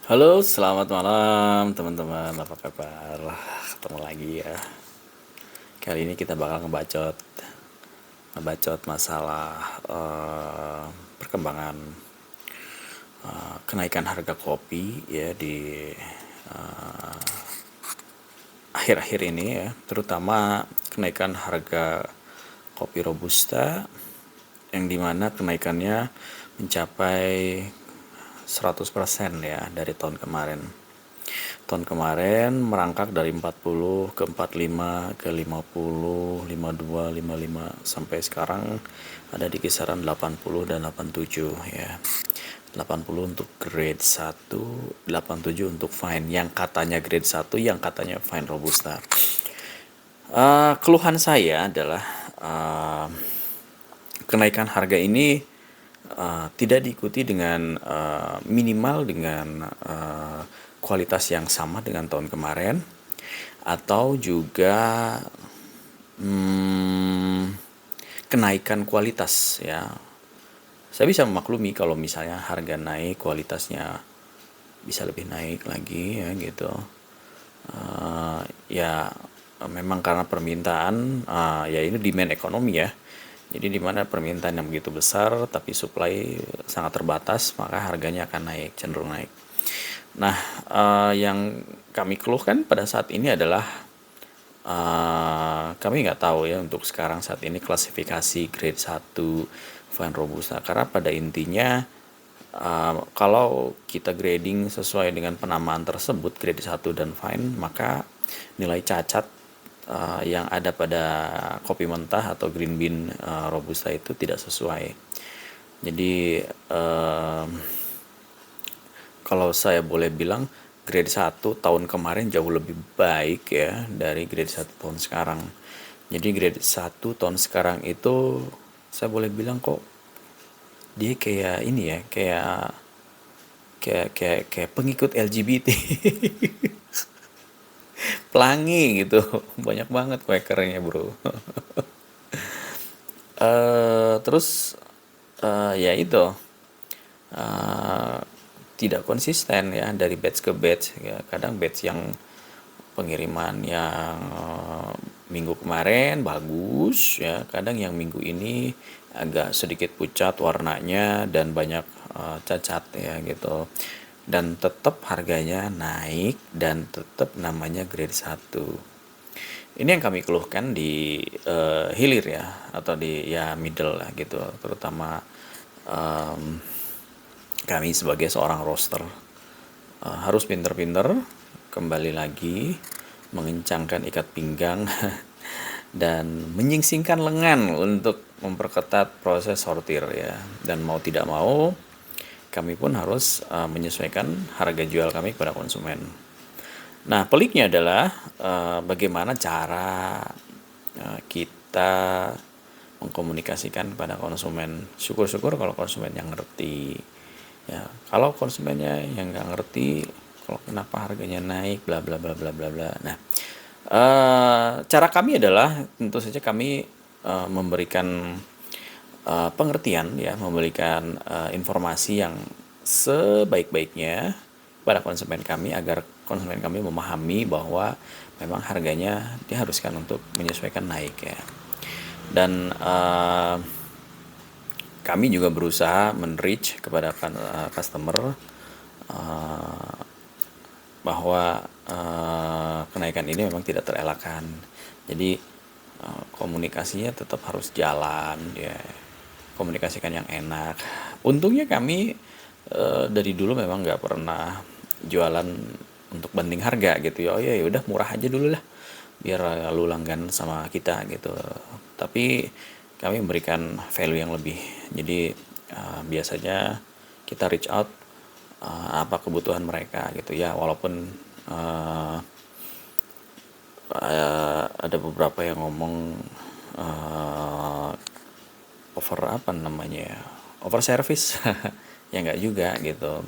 Halo, selamat malam teman-teman. Apa kabar? Ketemu lagi ya. Kali ini kita bakal ngebacot masalah perkembangan kenaikan harga kopi ya di akhir-akhir ini ya, terutama kenaikan harga kopi robusta yang dimana kenaikannya mencapai 100% ya dari tahun kemarin. Tahun kemarin merangkak dari 40 ke 45 ke 50, 52, 55 sampai sekarang ada di kisaran 80 dan 87 ya. 80 untuk grade 1, 87 untuk fine. Yang katanya grade 1, yang katanya fine robusta. Keluhan saya adalah kenaikan harga ini tidak diikuti dengan minimal dengan kualitas yang sama dengan tahun kemarin, atau juga kenaikan kualitas ya. Saya bisa memaklumi kalau misalnya harga naik, kualitasnya bisa lebih naik lagi ya gitu. Ya memang karena permintaan, ya ini demand ekonomi ya. Jadi di mana permintaan yang begitu besar tapi supply sangat terbatas, maka harganya akan naik, cenderung naik. Nah, yang kami keluhkan pada saat ini adalah kami nggak tahu ya untuk sekarang saat ini klasifikasi grade 1 Fine Robusta, karena pada intinya kalau kita grading sesuai dengan penamaan tersebut grade 1 dan Fine, maka nilai cacat yang ada pada kopi mentah atau green bean robusta itu tidak sesuai. Jadi kalau saya boleh bilang grade 1 tahun kemarin jauh lebih baik ya dari grade 1 tahun sekarang. Jadi grade 1 tahun sekarang itu saya boleh bilang kok dia kayak ini ya, kayak pengikut LGBT. Pelangi gitu. Banyak banget quakernya, Bro. Terus ya itu eh, tidak konsisten ya dari batch ke batch ya. Kadang batch yang pengiriman yang minggu kemarin bagus ya, kadang yang minggu ini agak sedikit pucat warnanya dan banyak cacat ya gitu. Dan tetap harganya naik dan tetap namanya grade 1. Ini yang kami keluhkan di hilir ya, atau di ya middle lah gitu, terutama em, kami sebagai seorang roaster harus pinter-pinter kembali lagi mengencangkan ikat pinggang dan menyingsingkan lengan untuk memperketat proses sortir ya. Dan mau tidak mau kami pun harus menyesuaikan harga jual kami kepada konsumen. Nah, peliknya adalah bagaimana cara kita mengkomunikasikan kepada konsumen. Syukur-syukur kalau konsumen yang ngerti. Ya, kalau konsumennya yang nggak ngerti, kalau kenapa harganya naik, bla bla bla bla bla bla. Nah, cara kami adalah tentu saja kami memberikan pengertian ya, memberikan informasi yang sebaik-baiknya pada konsumen kami agar konsumen kami memahami bahwa memang harganya diharuskan untuk menyesuaikan naik ya. Dan kami juga berusaha men-reach kepada customer bahwa kenaikan ini memang tidak terelakkan. Jadi komunikasinya tetap harus jalan ya, komunikasikan yang enak. Untungnya kami dari dulu memang nggak pernah jualan untuk banding harga gitu ya. Oh ya udah murah aja dulu lah biar lu langgan sama kita gitu. Tapi kami memberikan value yang lebih. Jadi biasanya kita reach out apa kebutuhan mereka gitu ya, walaupun uh, ada beberapa yang ngomong uh, over apa namanya ya, over service. Ya nggak juga gitu.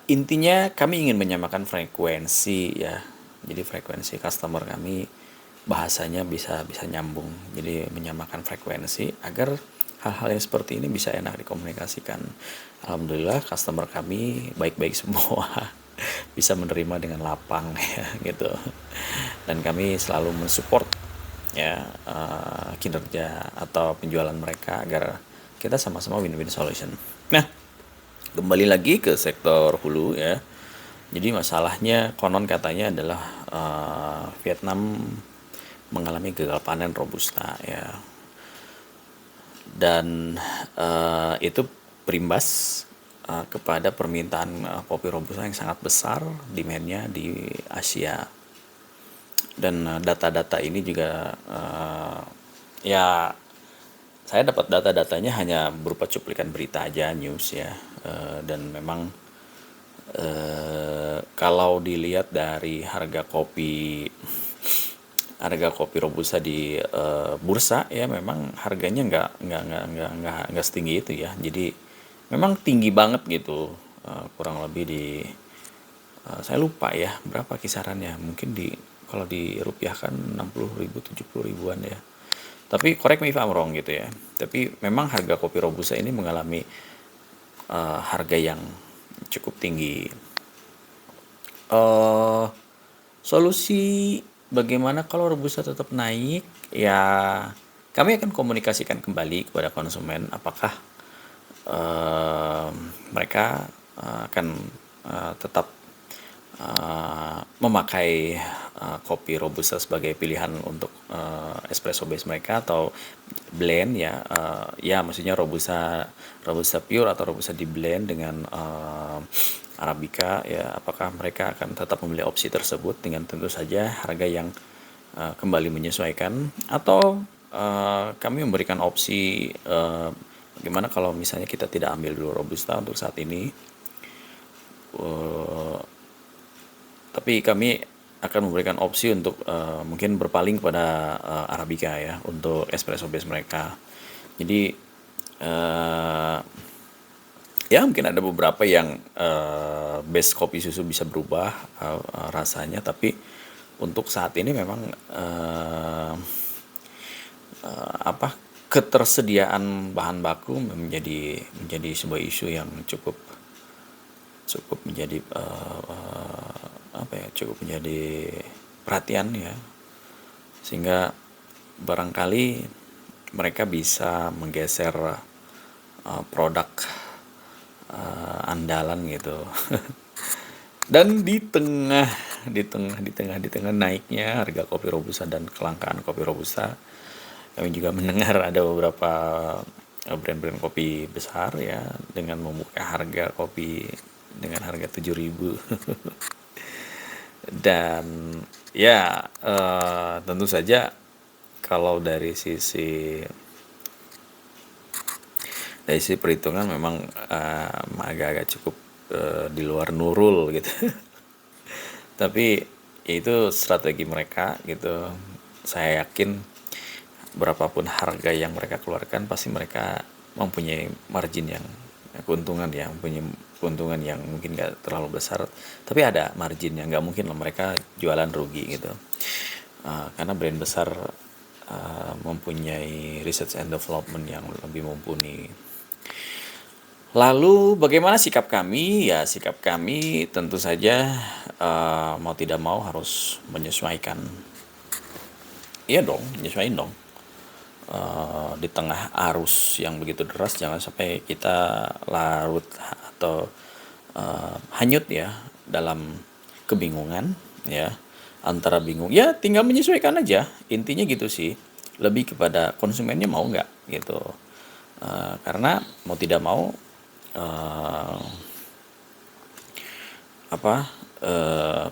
Intinya kami ingin menyamakan frekuensi ya, jadi frekuensi customer kami bahasanya bisa bisa nyambung, jadi menyamakan frekuensi agar hal-hal yang seperti ini bisa enak dikomunikasikan. Alhamdulillah customer kami baik-baik semua, bisa menerima dengan lapang ya gitu. Dan kami selalu mensupport ya kinerja atau penjualan mereka agar kita sama-sama win-win solution. Nah, kembali lagi ke sektor hulu ya. Jadi masalahnya konon katanya adalah Vietnam mengalami gagal panen robusta ya, dan itu berimbas kepada permintaan kopi robusta yang sangat besar demand-nya di Asia. Dan data-data ini juga ya saya dapat data-datanya hanya berupa cuplikan berita aja, news ya. Dan memang kalau dilihat dari harga kopi robusta di bursa ya, memang harganya nggak setinggi itu ya. Jadi memang tinggi banget gitu, kurang lebih di saya lupa ya berapa kisarannya, mungkin kalau dirupiahkan 60.000 70 ribuan ya. Tapi correct me if I'm wrong gitu ya. Tapi memang harga kopi robusta ini mengalami harga yang cukup tinggi. Solusi bagaimana kalau robusta tetap naik? Ya, kami akan komunikasikan kembali kepada konsumen apakah mereka akan tetap memakai kopi robusta sebagai pilihan untuk espresso base mereka, atau blend ya, ya maksudnya robusta pure atau robusta di blend dengan arabica ya, apakah mereka akan tetap memilih opsi tersebut dengan tentu saja harga yang kembali menyesuaikan, atau kami memberikan opsi bagaimana kalau misalnya kita tidak ambil dulu robusta untuk saat ini, tapi kami akan memberikan opsi untuk mungkin berpaling kepada arabica ya untuk espresso base mereka. Jadi ya mungkin ada beberapa yang base kopi susu bisa berubah rasanya, tapi untuk saat ini memang ketersediaan bahan baku menjadi sebuah isu yang cukup menjadi cukup menjadi perhatian ya, sehingga barangkali mereka bisa menggeser produk andalan gitu. Dan di tengah naiknya harga kopi robusta dan kelangkaan kopi robusta, kami juga mendengar ada beberapa brand-brand kopi besar ya dengan membuka harga kopi dengan harga 7.000. Dan ya tentu saja kalau dari sisi perhitungan memang agak-agak cukup di luar nurul gitu. Tapi itu strategi mereka gitu. Saya yakin berapapun harga yang mereka keluarkan, pasti mereka mempunyai margin yang keuntungan ya, mempunyai keuntungan yang mungkin nggak terlalu besar, tapi ada marginnya, nggak mungkin lah mereka jualan rugi gitu. Karena brand besar mempunyai research and development yang lebih mumpuni. Lalu bagaimana sikap kami? Ya sikap kami tentu saja mau tidak mau harus menyesuaikan. Iya dong, menyesuaikan dong. Di tengah arus yang begitu deras, jangan sampai kita larut atau hanyut ya dalam kebingungan ya, antara bingung ya tinggal menyesuaikan aja, intinya gitu sih, lebih kepada konsumennya mau nggak gitu. Karena mau tidak mau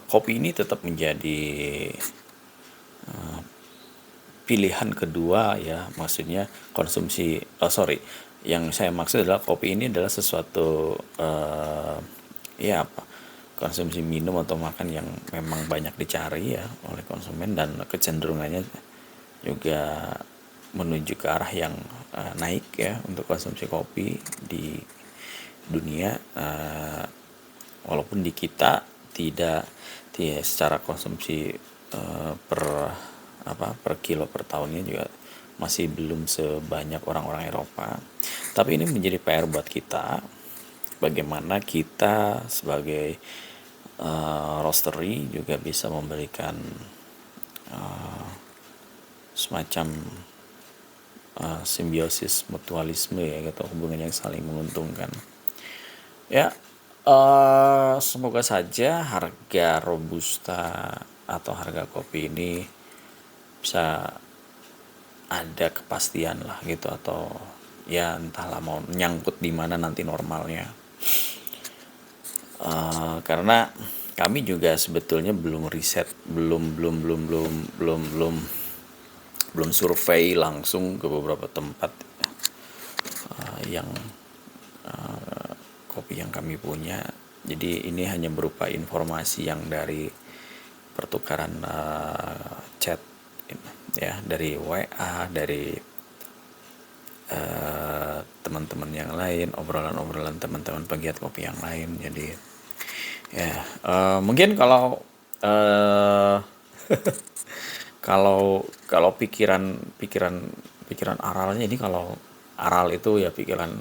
kopi ini tetap menjadi pilihan kedua ya, maksudnya konsumsi yang saya maksud adalah kopi ini adalah sesuatu konsumsi minum atau makan yang memang banyak dicari ya oleh konsumen, dan kecenderungannya juga menuju ke arah yang naik ya untuk konsumsi kopi di dunia, walaupun di kita tidak secara konsumsi per kilo per tahunnya juga masih belum sebanyak orang-orang Eropa. Tapi ini menjadi PR buat kita, bagaimana kita sebagai roastery juga bisa memberikan semacam simbiosis mutualisme ya gitu, hubungan yang saling menguntungkan. Ya, semoga saja harga robusta atau harga kopi ini bisa ada kepastian lah gitu, atau ya entahlah mau nyangkut di mana nanti normalnya. Karena kami juga sebetulnya belum riset, belum survei langsung ke beberapa tempat yang kopi yang kami punya. Jadi ini hanya berupa informasi yang dari pertukaran chat ya, dari WA, dari teman-teman yang lain, obrolan-obrolan teman-teman pegiat kopi yang lain. Jadi ya mungkin kalau kalau pikiran aralnya ini, kalau aral itu ya pikiran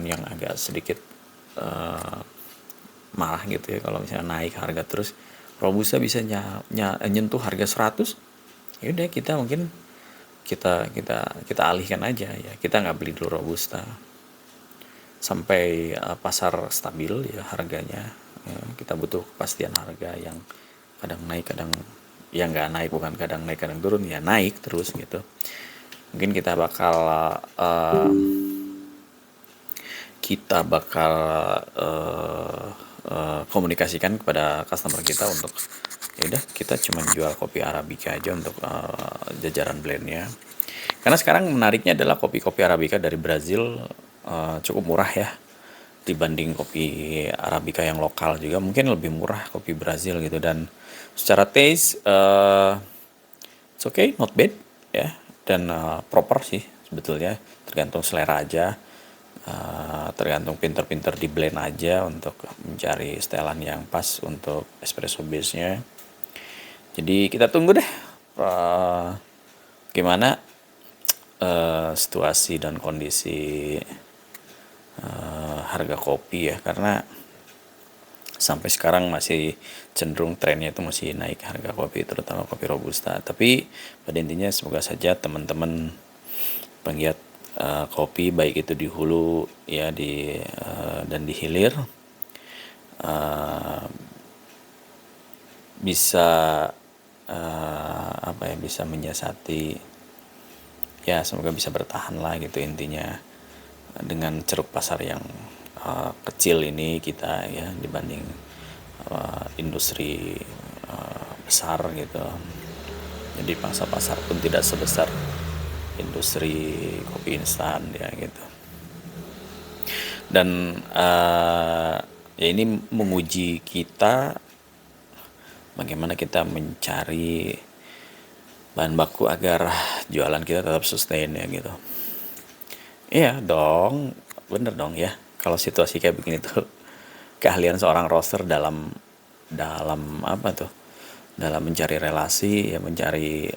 yang agak sedikit marah gitu ya kalau misalnya naik harga terus. Robusta bisa nyentuh harga 100, ya udah kita mungkin kita alihkan aja ya, kita nggak beli dulu Robusta sampai pasar stabil ya harganya. Ya, kita butuh kepastian harga yang kadang naik, kadang ya nggak naik, bukan kadang naik kadang turun, ya naik terus gitu. Mungkin kita bakal komunikasikan kepada customer kita untuk ya udah kita cuma jual kopi Arabica aja untuk jajaran blendnya. Karena sekarang menariknya adalah kopi-kopi Arabica dari Brazil cukup murah ya, dibanding kopi Arabica yang lokal juga mungkin lebih murah kopi Brazil gitu. Dan secara taste it's okay, not bad ya, dan proper sih sebetulnya, tergantung selera aja. Tergantung pinter-pinter di blend aja untuk mencari setelan yang pas untuk espresso base-nya. Jadi kita tunggu deh gimana situasi dan kondisi harga kopi ya, karena sampai sekarang masih cenderung trennya itu masih naik harga kopi, terutama kopi robusta. Tapi pada intinya semoga saja teman-teman penggiat kopi baik itu di hulu ya dan di hilir bisa bisa menyiasati ya, semoga bisa bertahan lah gitu intinya dengan ceruk pasar yang kecil ini kita ya, dibanding industri besar gitu. Jadi pangsa pasar pun tidak sebesar industri kopi instan ya gitu. Dan ya ini menguji kita bagaimana kita mencari bahan baku agar jualan kita tetap sustain ya gitu. Iya dong, bener dong ya. Kalau situasi kayak begini tuh keahlian seorang roaster dalam apa tuh? Dalam mencari relasi ya, mencari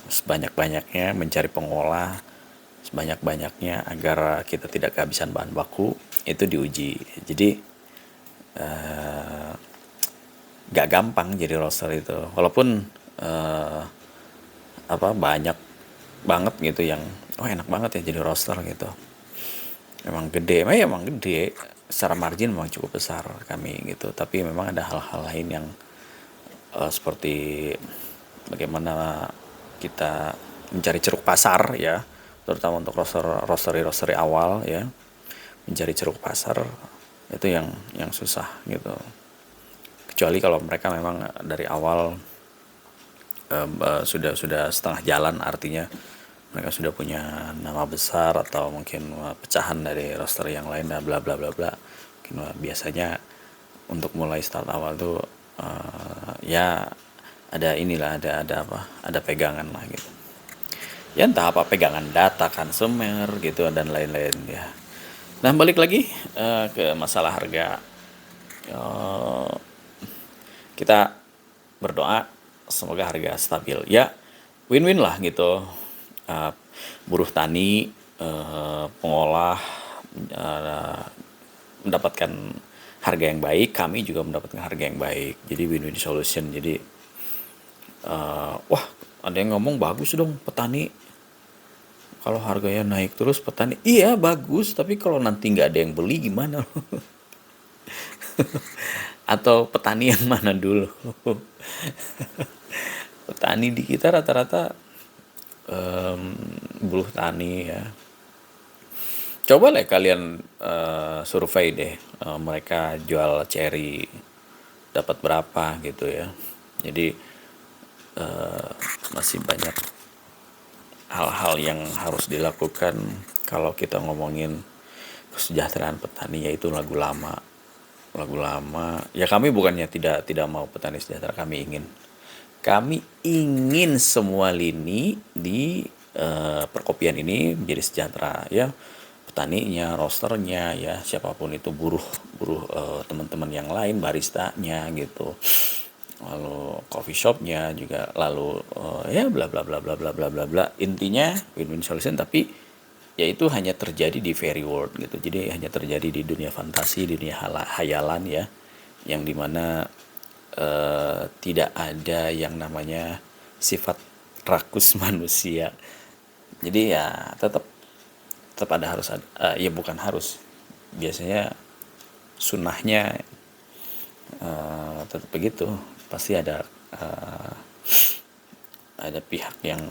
sebanyak-banyaknya, mencari pengolah sebanyak-banyaknya agar kita tidak kehabisan bahan baku, itu diuji. Jadi gak gampang jadi roaster itu, walaupun banyak banget gitu yang enak banget ya jadi roaster gitu. Emang gede secara margin memang cukup besar kami gitu, tapi memang ada hal-hal lain yang seperti bagaimana kita mencari ceruk pasar ya, terutama untuk roastery awal ya, mencari ceruk pasar itu yang susah gitu. Kecuali kalau mereka memang dari awal sudah setengah jalan, artinya mereka sudah punya nama besar atau mungkin pecahan dari roster yang lain dan bla bla bla bla. Mungkin biasanya untuk mulai start awal tuh ya ada pegangan lah gitu. Ya entah apa, pegangan data konsumer gitu dan lain-lain ya. Nah, balik lagi ke masalah harga. Kita berdoa semoga harga stabil ya. win-win lah gitu. Uh, Buruh tani, pengolah, uh, mendapatkan harga yang baik, kami juga mendapatkan harga yang baik. Jadi win-win solution. Jadi wah, ada yang ngomong bagus dong petani kalau harganya naik terus. Petani iya bagus, tapi kalau nanti nggak ada yang beli gimana? Atau petani yang mana dulu? Petani di kita rata-rata buruh tani ya. Coba lah kalian survei deh, mereka jual cherry dapat berapa gitu ya. Jadi masih banyak hal-hal yang harus dilakukan kalau kita ngomongin kesejahteraan petani, yaitu lagu lama ya. Kami bukannya tidak tidak mau petani sejahtera, kami ingin semua lini di perkopian ini menjadi sejahtera ya, petaninya, roasternya ya, siapapun itu, buruh buruh teman-teman yang lain, baristanya gitu, lalu coffee shopnya juga, lalu ya bla bla bla bla bla bla bla bla. Intinya win-win solution, tapi ya itu hanya terjadi di fairy world gitu. Jadi hanya terjadi di dunia fantasi, di dunia hayalan ya, yang dimana tidak ada yang namanya sifat rakus manusia. Jadi ya tetap tetap ada, harus ada, ya bukan harus, biasanya sunnahnya tetap begitu. Pasti ada pihak yang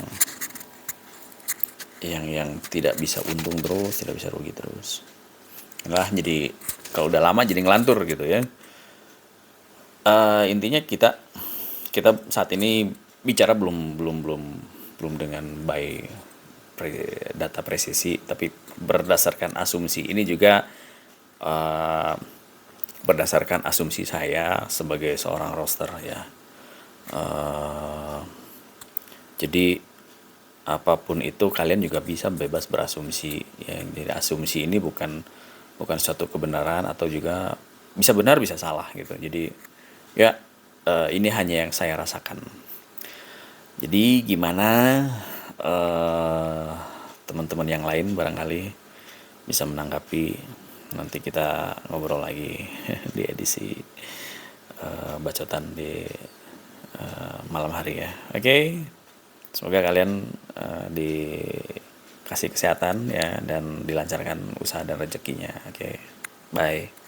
tidak bisa untung terus, tidak bisa rugi terus lah. Jadi kalau udah lama jadi ngelantur gitu ya. Intinya kita kita saat ini bicara belum belum belum belum dengan data presisi, tapi berdasarkan asumsi. Ini juga eh, berdasarkan asumsi saya sebagai seorang roster ya. Eh, jadi apapun itu kalian juga bisa bebas berasumsi ya. Jadi asumsi ini bukan bukan suatu kebenaran, atau juga bisa benar bisa salah gitu. Jadi ya ini hanya yang saya rasakan. Jadi gimana teman-teman yang lain barangkali bisa menanggapi. Nanti kita ngobrol lagi di edisi bacotan di malam hari ya. Oke. Semoga kalian dikasih kesehatan ya, dan dilancarkan usaha dan rezekinya. Oke. Bye.